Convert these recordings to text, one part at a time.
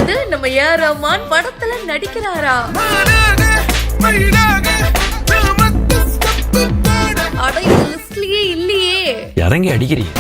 என்னது நம்ம ஏஆர் ரஹ்மான் படத்துல நடிக்கிறாரா? அட இந்த லிஸ்ட்லயே இல்லையே. இறங்கி அடிக்கிறீங்க.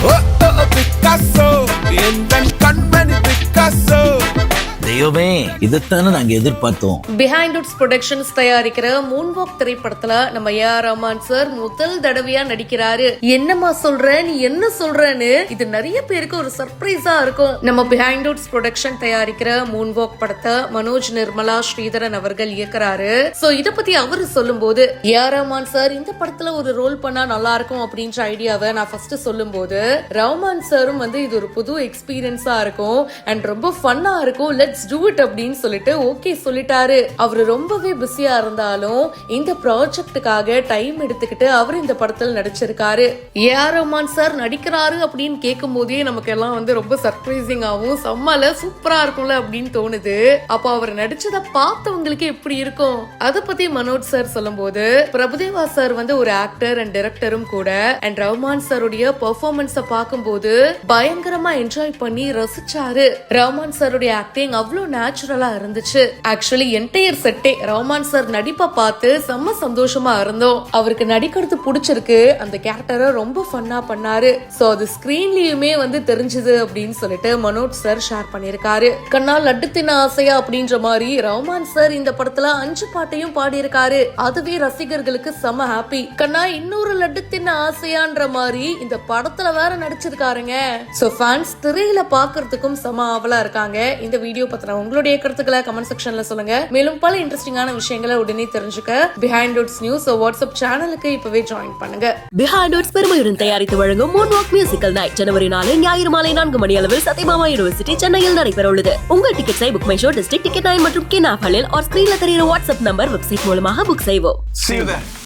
தெய்வமே, இதைத்தானே நாங்க எதிர்பார்த்தோம். பிஹைண்ட் உட்ஸ் ப்ரொடக்ஷன்ஸ் தயாரிக்கிற மூன்வாக் திரைப்படத்துல நம்ம ஏஆர் ரஹ்மான் சார் முதல் தடவையா நடிக்கிறாரு. என்னமா சொல்ற, நீ என்ன சொல்றன்னு இது நிறைய பேருக்கு ஒரு சர்ப்ரைஸா இருக்கும். நம்ம பிஹைண்ட் உட்ஸ் ப்ரொடக்ஷன் தயாரிக்கிற மூன்வாக் படத்தை மனோஜ் நிர்மலா ஸ்ரீதரன் அவர்கள் இயக்குறாரு. சோ இத பத்தி அவரு சொல்லும் போது, ஏஆர் ரஹ்மான் சார் இந்த படத்துல ஒரு ரோல் பண்ணா நல்லா இருக்கும் அப்படின்ற ஐடியாவை நான் ஃபர்ஸ்ட் சொல்லும் போது, ரஹ்மான் சாரும் இது ஒரு புது எக்ஸ்பீரியன்ஸா இருக்கும் அண்ட் ரொம்ப ஃபன்னா இருக்கும், லெட்ஸ் do it அப்படின்னு சொல்லிட்டு ஓகே சொல்லிட்டாரு. அவரு ரொம்பவே பிஸியா இருந்தாலும் இந்த ப்ராஜெக்டுக்காக டைம் எடுத்துக்கிட்டு அவர் இந்த படத்தில் நடிச்சிருக்காரு. ஏஆர் ரஹ்மான் சார் நடிக்கிறாரு அப்படின்னு கேட்கும் போதே நமக்கு எல்லாம் ரொம்ப சர்ப்ரைசிங்காவும் செம்மல சூப்பரா இருக்கும்ல அப்படின்னு தோணுது. அப்ப அவர் நடிச்சதை பார்த்தவங்களுக்கு எப்படி இருக்கும்? அத பத்தி மனோஜ் சார் சொல்லும் போது, பிரபுதேவா சார் ஒரு ஆக்டர் அண்ட் டைரக்டரும் கூட, அண்ட் ரஹ்மான் சாருடைய பெர்ஃபார்மன்ஸ பார்க்கும்போது பயங்கரமா என்ஜாய் பண்ணி ரசிச்சாரு. ரஹ்மான் சாருடைய ஆக்டிங் அவ்வளவு நேச்சுரலா இருந்துச்சு. ஆக்சுவலி என்டையர் செட்டே ரஹ்மான் சார் நடிப்பை பார்த்து செம்ம சந்தோஷமா இருந்தோம். அவருக்கு நடிக்கிறது பிடிச்சிருக்கு, அந்த கேரக்டரை ரொம்ப ஃபன்னா பண்ணாரு. சோ அது ஸ்கிரீன்லயுமே தெரிஞ்சது அப்படின்னு சொல்லிட்டு மனோஜ் சார் ஷேர் பண்ணிருக்காரு. கண்ணா லட்டு தின்ன ஆசையா அப்படின்ற மாதிரி ரஹ்மான் சார் இந்த படத்துல 5 பாட்டையும் பாடி இருக்காரு. அதுவே ரசிகர்களுக்கு செம்ம ஹாப்பி. கண்ணா இன்னொரு லட்டு தின்ன ஆசையான்ற மாதிரி இந்த படத்துல வேற நடிச்சிருக்காருங்க. சோ ஃபேன்ஸ் திரையில பாக்குறதுக்கும் செம ஆவலா இருக்காங்க. இந்த வீடியோ பத்தின உங்களுடைய கருத்துக்களை கமெண்ட் செக்ஷன்ல சொல்லுங்க. மேலும் பல இன்ட்ரெஸ்டிங்கான விஷயங்களை உடனே தெரிஞ்சுக்க பிஹைண்ட் உட்ஸ் நியூஸ் வாட்ஸ்அப் சேனலுக்கு இப்பவே ஜாயின் பண்ணுங்க. பிஹைண்ட் உட்ஸ் பெருமையுடன் தயாரித்து வழங்கும் மூன்வாக் மியூசிக்கல் நைட் ஜனவரி 4 ஞாயிறு மாலை 4 மணி அளவில் சத்யபாமா யூனிவர்சிட்டி சென்னையில் நடைபெற உள்ளது. உங்கள் டிக்கெட்ஸை book my show, district ticket 9 மற்றும் கின் ஆப் ஹலில் ஸ்கிரீன்ல தெரியுற வாட்ஸ்அப் நம்பர் வெப்சைட் மூலமாக புக் செய்வோம். See you there.